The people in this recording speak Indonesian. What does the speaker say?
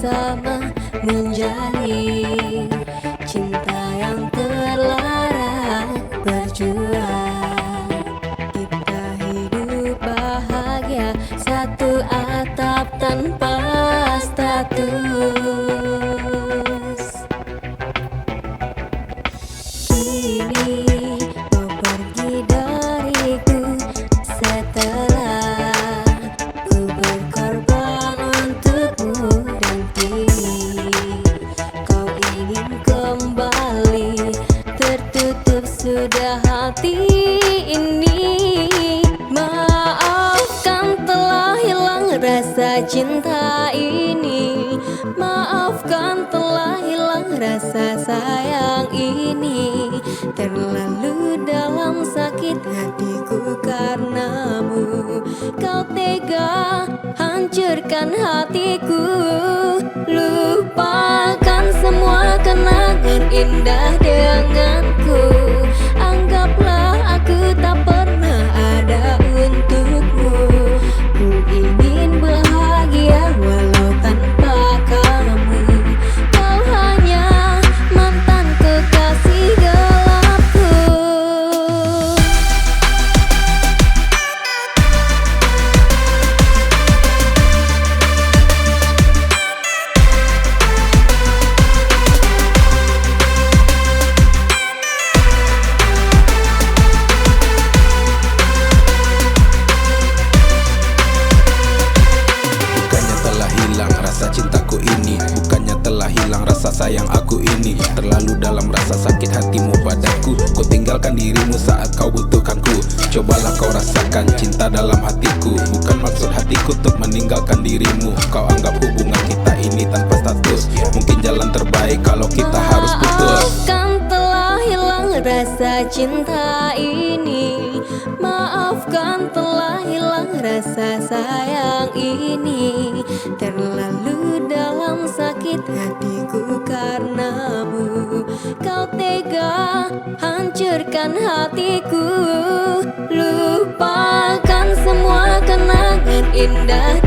bersama menjalin cinta yang terlarang berjuang. Kita hidup bahagia satu atap tanpa status. Kini kau pergi dariku setelah ku berkorban untukmu, dan kini kau ingin kembali. Tertutup sudah hati ini. Maafkan telah hilang rasa cinta ini. Maafkan telah hilang rasa sayang ini. Terlalu dalam sakit hatiku karenamu. Kau tega hancurkan hatiku. Lupakan semua kenangan indah denganku. Anggaplah aku tak pernah ada untukmu. Ku ingin bahagia walau tanpa kamu. Kau hanya mantan kekasih gelapku. Bukannya telah hilang rasa cintaku ini, bukannya telah hilang rasa sayang aku ini. Terlalu dalam rasa sakit hatimu padaku. Kau tinggalkan dirimu saat kau butuhkanku. Cobalah kau rasakan cinta dalam hatiku. Bukan maksud hatiku untuk meninggalkan dirimu. Kau anggap hubungan kita ini tanpa status. Mungkin jalan terbaik kalau kita harus putus. Maafkan telah hilang rasa cinta ini. Maafkan telah hilang rasa sayang ini. Terlalu dalam sakit hatiku karenamu. Kau tega hancurkan hatiku. Lupakan semua kenangan indah